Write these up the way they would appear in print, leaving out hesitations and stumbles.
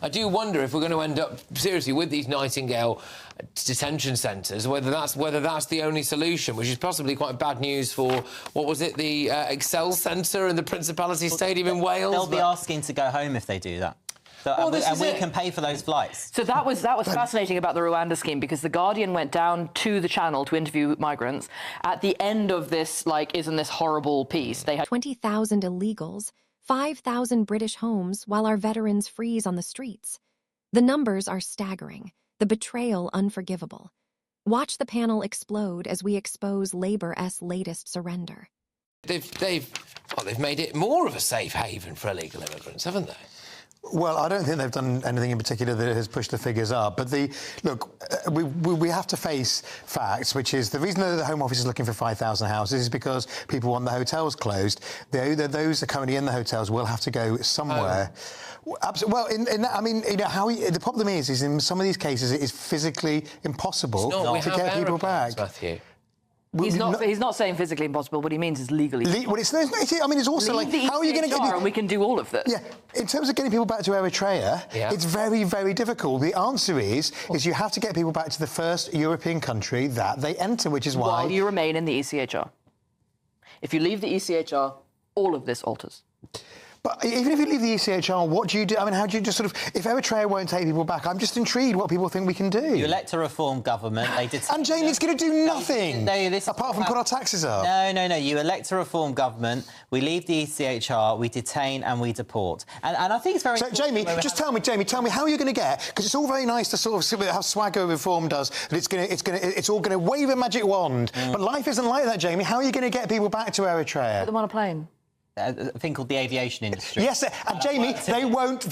I do wonder if we're going to end up, seriously, with these Nightingale detention centres, whether that's the only solution, which is possibly quite bad news for, what was it, the Excel Centre and the Principality Stadium in Wales? They'll be asking to go home if they do that. So, and we can pay for those flights. So that was fascinating about the Rwanda scheme, because The Guardian went down to the Channel to interview migrants. At the end of this, like, isn't this horrible piece, they had 20,000 illegals, 5,000 British homes, while our veterans freeze on the streets. The numbers are staggering, the betrayal unforgivable. Watch the panel explode as we expose Labour's latest surrender. They've made it more of a safe haven for illegal immigrants, haven't they? Well, I don't think they've done anything in particular that has pushed the figures up. But we have to face facts, which is the reason that the Home Office is looking for 5,000 houses is because people want the hotels closed. Those that are currently in the hotels will have to go somewhere. Oh. Well, I mean, you know, the problem is in some of these cases it is physically impossible to get people back. Matthew. He's not saying physically impossible. What he means is legally. Well, I mean, it's also like, how are you going to get? And we can do all of this. Yeah, in terms of getting people back to Eritrea, it's very, very difficult. The answer is you have to get people back to the first European country that they enter, which is why. While you remain in the ECHR. If you leave the ECHR, all of this alters. But even if you leave the ECHR, what do you do? I mean, how do you just sort of... If Eritrea won't take people back, I'm just intrigued what people think we can do. You elect a reform government, they did... And, Jamie, it's going to do nothing, apart from put our taxes up. No. You elect a reform government, we leave the ECHR, we detain and we deport. And I think it's very... So, Jamie, just tell me, how are you going to get... Because it's all very nice to sort of have swagger reform does, that it's all going to wave a magic wand. But life isn't like that, Jamie. How are you going to get people back to Eritrea? Put them on a plane. A thing called the aviation industry. Yes, and Jamie, they won't.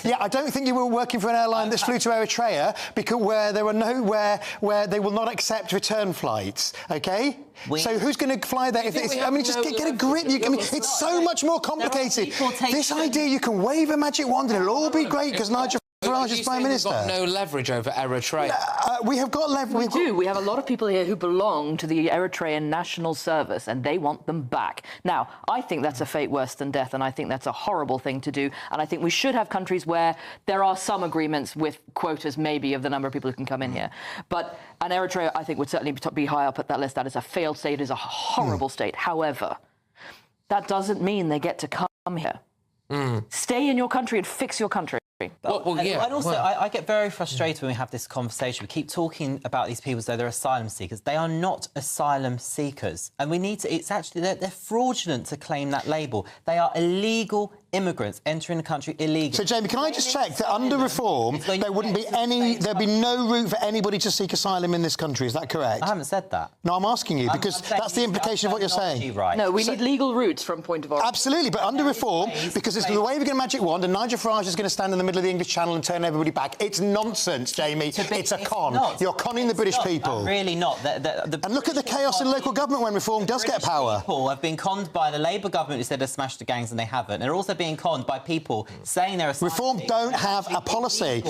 Yeah, I don't think you were working for an airline that flew to Eritrea because where they will not accept return flights. Okay. So who's going to fly there? I mean, just get a grip. It's so much more complicated. This idea you can wave a magic wand and it'll all be great because Nigel Farage is Prime Minister. We've got no leverage over Eritrea. We have got leverage. We do. We have a lot of people here who belong to the Eritrean National Service and they want them back. Now, I think that's a fate worse than death and I think that's a horrible thing to do. And I think we should have countries where there are some agreements with quotas maybe of the number of people who can come in here. And Eritrea, I think, would certainly be high up at that list. That is a failed state. It is a horrible state. However, that doesn't mean they get to come here. Stay in your country and fix your country. I get very frustrated when we have this conversation. We keep talking about these people as though they're asylum seekers. They are not asylum seekers. And we need to... It's actually... They're fraudulent to claim that label. They are illegal immigrants entering the country illegally. So, Jamie, can I just check that under reform there wouldn't be any... There'd be no route for anybody to seek asylum in this country. Is that correct? I haven't said that. No, I'm asking you because that's the implication of what you're saying. Right. No, we need legal routes from point of origin. Absolutely, but under reform, because it's the way we're going to magic wand and Nigel Farage is going to stand in the middle of the English Channel and turn everybody back. It's nonsense, Jamie. It's a con. You're conning the British people. I'm really not. And look at the chaos in local government when reform does get power. People have been conned by the Labour government who said they've smashed the gangs and they haven't. They're also being conned by people saying they're asylum reform seekers. Don't have a policy.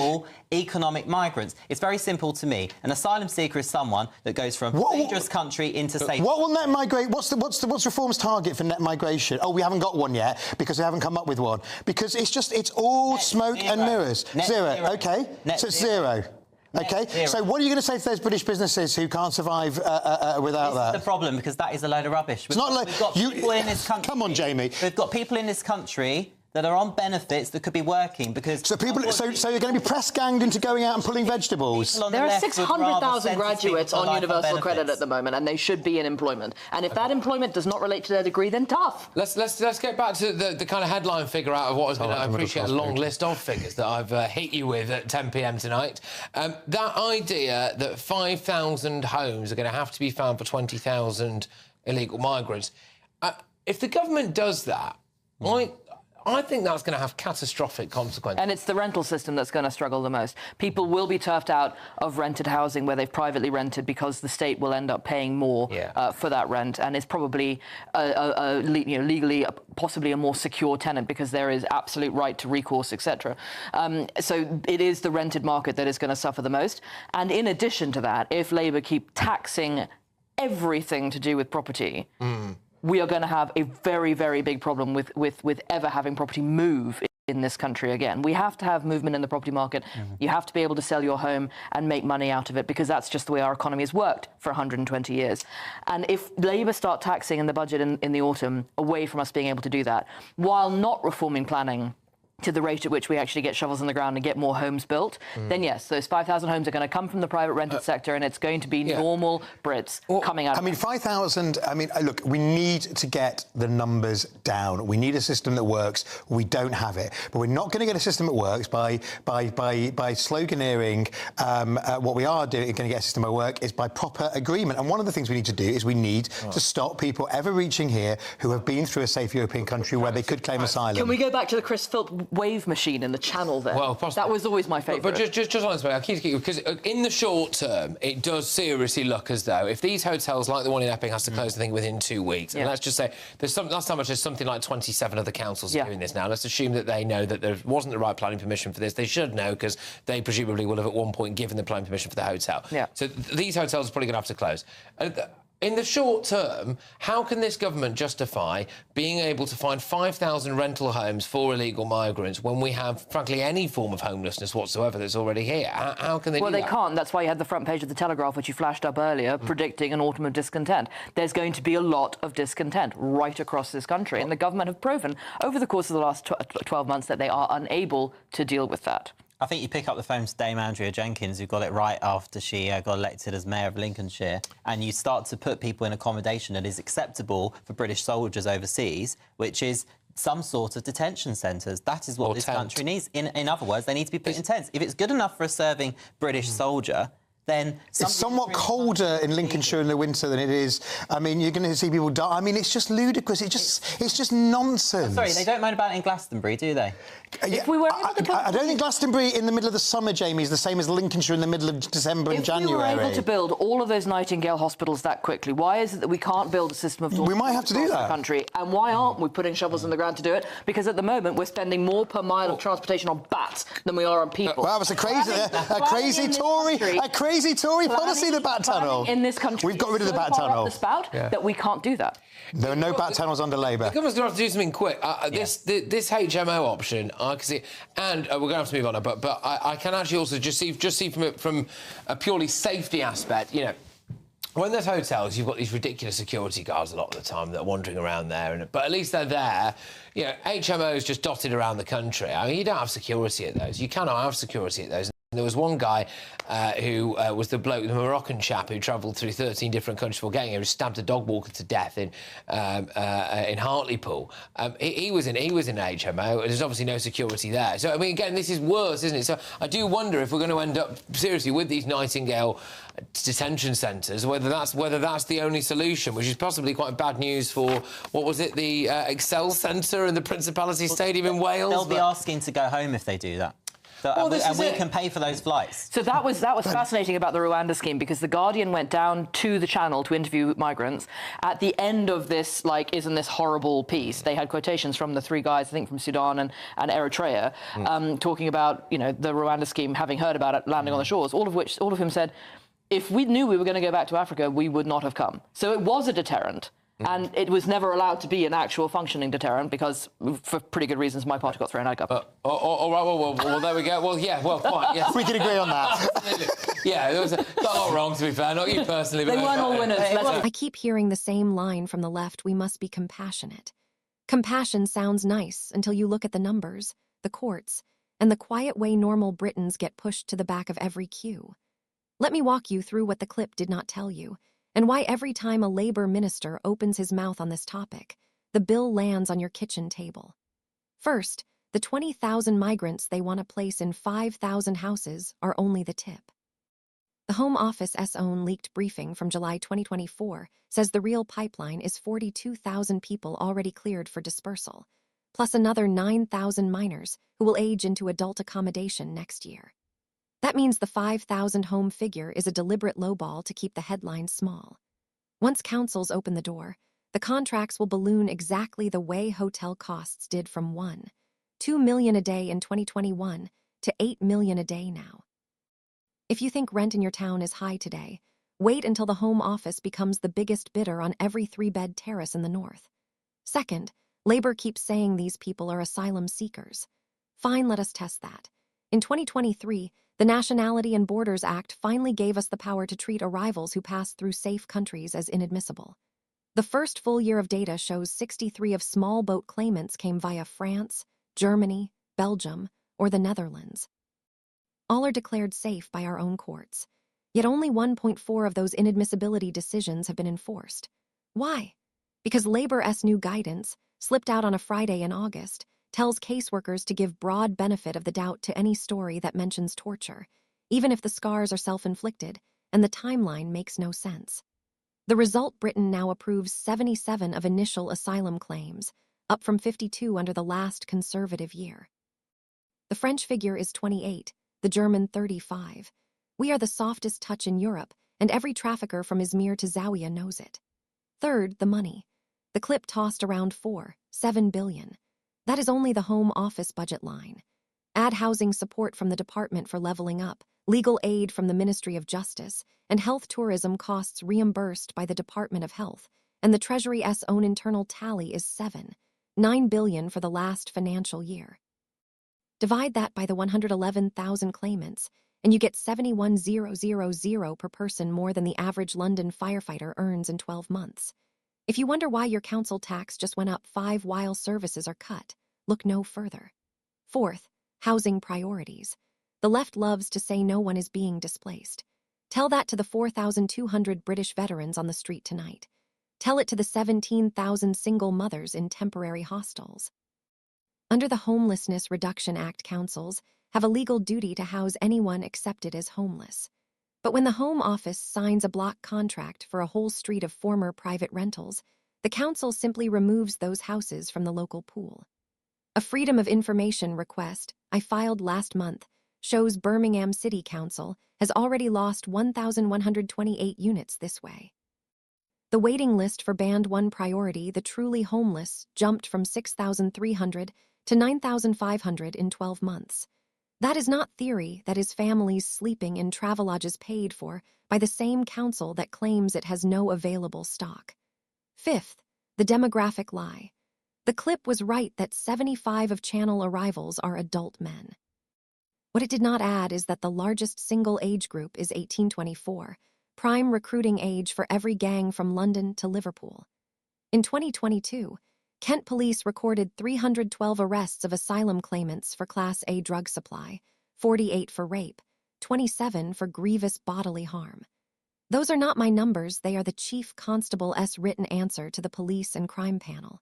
Economic migrants. It's very simple to me. An asylum seeker is someone that goes from a dangerous country into safety. What will net migrate? What's reform's target for net migration? Oh, we haven't got one yet because we haven't come up with one. Because it's all smoke and mirrors. Zero. Okay. So it's zero. OK, so what are you going to say to those British businesses who can't survive without that? This is the problem, because that is a load of rubbish. We've got people in this country... Come on, Jamie. We've got people in this country that are on benefits that could be working because... So you're going to be press-ganged into going out and pulling vegetables? There are 600,000 graduates on universal credit at the moment, and they should be in employment. And if that employment does not relate to their degree, then tough. Let's get back to the kind of headline figure out of what has been, I appreciate, a long list of figures that I've hit you with at 10 p.m. tonight. That idea that 5,000 homes are going to have to be found for 20,000 illegal migrants. If the government does that, I think that's going to have catastrophic consequences. And it's the rental system that's going to struggle the most. People will be turfed out of rented housing where they've privately rented because the state will end up paying more for that rent, and it's probably legally possibly a more secure tenant because there is absolute right to recourse, etc. So it is the rented market that is going to suffer the most. And in addition to that, if Labour keep taxing everything to do with property, we are going to have a very, very big problem with ever having property move in this country again. We have to have movement in the property market. You have to be able to sell your home and make money out of it, because that's just the way our economy has worked for 120 years. And if Labour start taxing in the budget in the autumn away from us being able to do that, while not reforming planning to the rate at which we actually get shovels in the ground and get more homes built, then yes, those 5,000 homes are going to come from the private rented sector, and it's going to be normal Brits coming out. I mean, 5,000, look, we need to get the numbers down. We need a system that works. We don't have it. But we're not going to get a system that works by sloganeering what we are doing, going to get a system that works is by proper agreement. And one of the things we need to do is we need to stop people ever reaching here who have been through a safe European country where they could claim asylum. Can we go back to the Chris Philp wave machine in the Channel there? Well, possibly. That was always my favourite. But just on this, I keep because in the short term, it does seriously look as though if these hotels, like the one in Epping, has to close the thing within 2 weeks, and let's just say last time there's something like 27 other councils doing this now. Let's assume that they know that there wasn't the right planning permission for this. They should know, because they presumably will have at one point given the planning permission for the hotel. Yeah. So these hotels are probably going to have to close. In the short term, how can this government justify being able to find 5,000 rental homes for illegal migrants when we have, frankly, any form of homelessness whatsoever that's already here? How can they do that? Well, they can't. That's why you had the front page of the Telegraph, which you flashed up earlier, predicting an autumn of discontent. There's going to be a lot of discontent right across this country, and the government have proven over the course of the last 12 months that they are unable to deal with that. I think you pick up the phone to Dame Andrea Jenkins, who got it right after she got elected as Mayor of Lincolnshire, and you start to put people in accommodation that is acceptable for British soldiers overseas, which is some sort of detention centres. That is what this country needs. In other words, they need to be put in tents. If it's good enough for a serving British soldier, then it's somewhat colder in Lincolnshire in the winter than it is. I mean, you're going to see people die. I mean, it's just ludicrous. It's just nonsense. Sorry, they don't moan about it in Glastonbury, do they? If we were able to I don't think Glastonbury in the middle of the summer, Jamie, is the same as Lincolnshire in the middle of December and January. If we were able to build all of those Nightingale hospitals that quickly, why is it that we can't build a system of... We might have to do that. ...country, and why aren't we putting shovels in the ground to do it? Because at the moment, we're spending more per mile of transportation on bats than we are on people. Well, it's a crazy Tory policy, the bat tunnel. In this country, we've got rid of the bat tunnel. The spout that we can't do that. There are no bat tunnels under Labour. The government's going to have to do something quick. This HMO option, I can see, and we're going to have to move on. But I can actually also just see from a purely safety aspect. You know, when there's hotels, you've got these ridiculous security guards a lot of the time that are wandering around there, but at least they're there. You know, HMOs just dotted around the country. I mean, you don't have security at those. You cannot have security at those. There was one guy who was the Moroccan chap who travelled through 13 different countries before getting here, who stabbed a dog walker to death in Hartlepool. He was in HMO. There's obviously no security there. So I mean, again, this is worse, isn't it? So I do wonder if we're going to end up seriously with these Nightingale detention centres, whether that's the only solution, which is possibly quite bad news for what was it, the Excel Centre and the Principality Stadium in Wales. They'll be asking to go home if they do that. And we can pay for those flights. So that was fascinating about the Rwanda scheme, because The Guardian went down to the Channel to interview migrants. At the end of this, isn't this horrible piece, they had quotations from the three guys, I think from Sudan and Eritrea, talking about, the Rwanda scheme, having heard about it, landing on the shores, all of whom said, if we knew we were going to go back to Africa, we would not have come. So it was a deterrent. And it was never allowed to be an actual functioning deterrent because, for pretty good reasons, my party got thrown out of government. All right, well, there we go. Well, yeah, quite, yes. We can agree on that. Yeah, there was not all wrong, to be fair, not you personally. But they weren't all winners. I keep hearing the same line from the left: we must be compassionate. Compassion sounds nice until you look at the numbers, the courts, and the quiet way normal Britons get pushed to the back of every queue. Let me walk you through what the clip did not tell you, and why every time a Labour minister opens his mouth on this topic, the bill lands on your kitchen table. First, the 20,000 migrants they want to place in 5,000 houses are only the tip. The Home Office's own leaked briefing from July 2024 says the real pipeline is 42,000 people already cleared for dispersal, plus another 9,000 minors who will age into adult accommodation next year. That means the 5,000 home figure is a deliberate lowball to keep the headlines small. Once councils open the door, the contracts will balloon exactly the way hotel costs did from $2 million a day in 2021 to $8 million a day now. If you think rent in your town is high today, wait until the Home Office becomes the biggest bidder on every 3-bed terrace in the north. Second, Labour keeps saying these people are asylum seekers. Fine, let us test that. In 2023, the Nationality and Borders Act finally gave us the power to treat arrivals who pass through safe countries as inadmissible. The first full year of data shows 63 of small boat claimants came via France, Germany, Belgium, or the Netherlands. All are declared safe by our own courts. Yet only 1.4 of those inadmissibility decisions have been enforced. Why? Because Labour's new guidance, slipped out on a Friday in August, tells caseworkers to give broad benefit of the doubt to any story that mentions torture, even if the scars are self-inflicted and the timeline makes no sense. The result: Britain now approves 77 of initial asylum claims, up from 52 under the last Conservative year. The French figure is 28, the German 35. We are the softest touch in Europe, and every trafficker from Izmir to Zawiya knows it. Third, the money. The clip tossed around $7 billion. That is only the Home Office budget line. Add housing support from the Department for Levelling Up, legal aid from the Ministry of Justice, and health tourism costs reimbursed by the Department of Health, and the Treasury's own internal tally is $9 billion for the last financial year. Divide that by the 111,000 claimants, and you get $71,000 per person, more than the average London firefighter earns in 12 months. If you wonder why your council tax just went up 5 while services are cut, look no further. Fourth, housing priorities. The left loves to say no one is being displaced. Tell that to the 4,200 British veterans on the street tonight. Tell it to the 17,000 single mothers in temporary hostels. Under the Homelessness Reduction Act, councils have a legal duty to house anyone accepted as homeless. But when the Home Office signs a block contract for a whole street of former private rentals, the council simply removes those houses from the local pool. A Freedom of Information request I filed last month shows Birmingham City Council has already lost 1,128 units this way. The waiting list for Band 1 priority, the truly homeless, jumped from 6,300 to 9,500 in 12 months. That is not theory, that is families sleeping in travelogues paid for by the same council that claims it has no available stock. Fifth, the demographic lie. The clip was right that 75 of Channel arrivals are adult men. What it did not add is that the largest single age group is 18-24, prime recruiting age for every gang from London to Liverpool. In 2022, Kent police recorded 312 arrests of asylum claimants for Class A drug supply, 48 for rape, 27 for grievous bodily harm. Those are not my numbers, they are the Chief Constable's written answer to the Police and Crime Panel.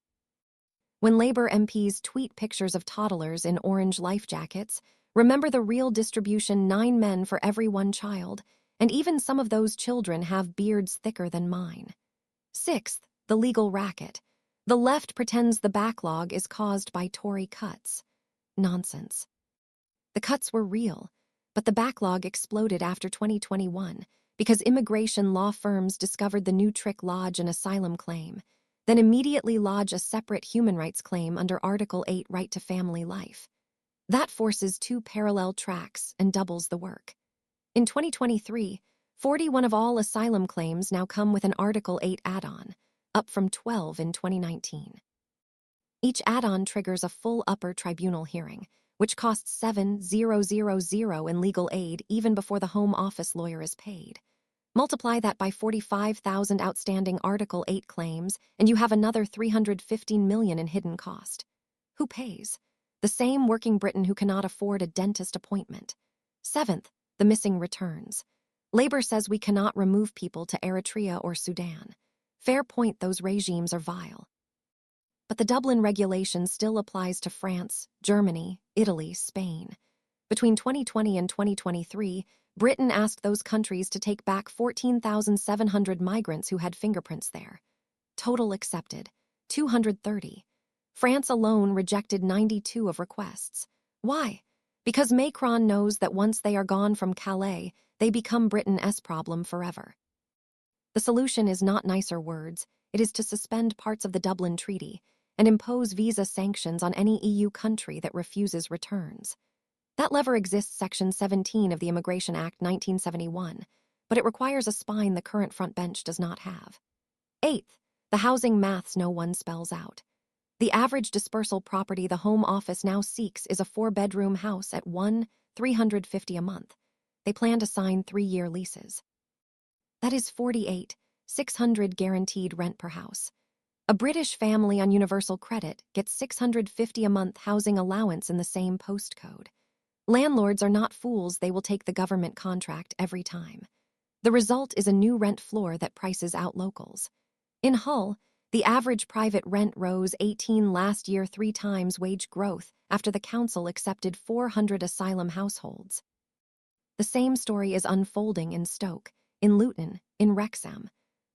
When Labour MPs tweet pictures of toddlers in orange life jackets, remember the real distribution: 9 men for every 1 child, and even some of those children have beards thicker than mine. Sixth, the legal racket. The left pretends the backlog is caused by Tory cuts. Nonsense. The cuts were real, but the backlog exploded after 2021 because immigration law firms discovered the new trick: lodge an asylum claim, then immediately lodge a separate human rights claim under Article 8 right to family life. That forces 2 parallel tracks and doubles the work. In 2023, 41 of all asylum claims now come with an Article 8 add-on, up from 12 in 2019. Each add-on triggers a full upper tribunal hearing, which costs $7,000 in legal aid even before the Home Office lawyer is paid. Multiply that by 45,000 outstanding Article 8 claims, and you have another $315 million in hidden cost. Who pays? The same working Briton who cannot afford a dentist appointment. Seventh, the missing returns. Labour says we cannot remove people to Eritrea or Sudan. Fair point, those regimes are vile. But the Dublin regulation still applies to France, Germany, Italy, Spain. Between 2020 and 2023, Britain asked those countries to take back 14,700 migrants who had fingerprints there. Total accepted, 230. France alone rejected 92 of requests. Why? Because Macron knows that once they are gone from Calais, they become Britain's problem forever. The solution is not nicer words, it is to suspend parts of the Dublin Treaty and impose visa sanctions on any EU country that refuses returns. That lever exists Section 17 of the Immigration Act 1971, but it requires a spine the current front bench does not have. Eighth, the housing maths no one spells out. The average dispersal property the Home Office now seeks is a 4-bedroom house at $1,350 a month. They plan to sign 3-year leases. That is $48,600 guaranteed rent per house. A British family on Universal Credit gets $650 a month housing allowance in the same postcode. Landlords are not fools. They will take the government contract every time. The result is a new rent floor that prices out locals. In Hull, the average private rent rose 18 last year, 3 times wage growth, after the council accepted 400 asylum households. The same story is unfolding in Stoke, in Luton, in Wrexham.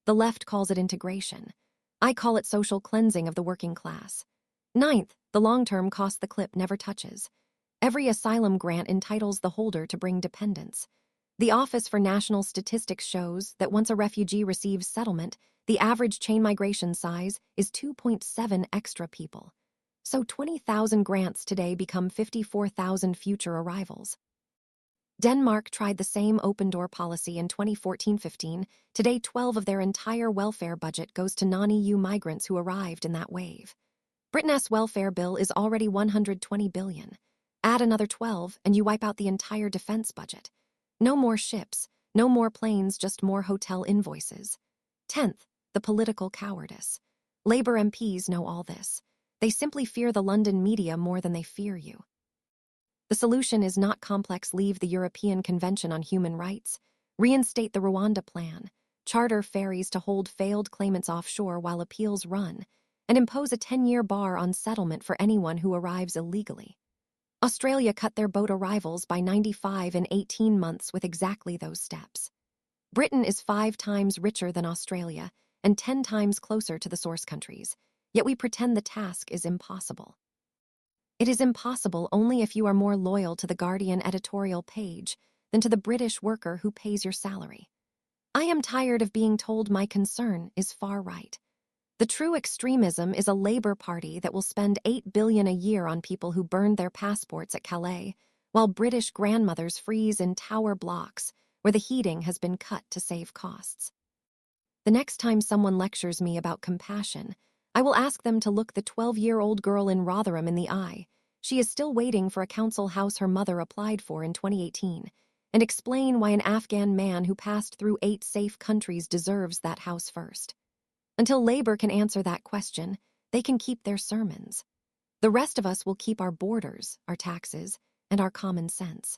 The left calls it integration. I call it social cleansing of the working class. 9th, the long-term cost the clip never touches. Every asylum grant entitles the holder to bring dependents. The Office for National Statistics shows that once a refugee receives settlement, the average chain migration size is 2.7 extra people. So 20,000 grants today become 54,000 future arrivals. Denmark tried the same open-door policy in 2014-15. Today, 12 of their entire welfare budget goes to non-EU migrants who arrived in that wave. Britain's welfare bill is already $120 billion. Add another 12 and you wipe out the entire defense budget. No more ships, no more planes, just more hotel invoices. 10th, the political cowardice. Labour MPs know all this. They simply fear the London media more than they fear you. The solution is not complex. Leave the European Convention on Human Rights, reinstate the Rwanda Plan, charter ferries to hold failed claimants offshore while appeals run, and impose a 10-year bar on settlement for anyone who arrives illegally. Australia cut their boat arrivals by 95 in 18 months with exactly those steps. Britain is 5 times richer than Australia and 10 times closer to the source countries, yet we pretend the task is impossible. It is impossible only if you are more loyal to the Guardian editorial page than to the British worker who pays your salary. I am tired of being told my concern is far right. The true extremism is a Labour Party that will spend $8 billion a year on people who burned their passports at Calais, while British grandmothers freeze in tower blocks where the heating has been cut to save costs. The next time someone lectures me about compassion, I will ask them to look the 12-year-old girl in Rotherham in the eye. She is still waiting for a council house her mother applied for in 2018, and explain why an Afghan man who passed through 8 safe countries deserves that house first. Until Labour can answer that question, they can keep their sermons. The rest of us will keep our borders, our taxes, and our common sense.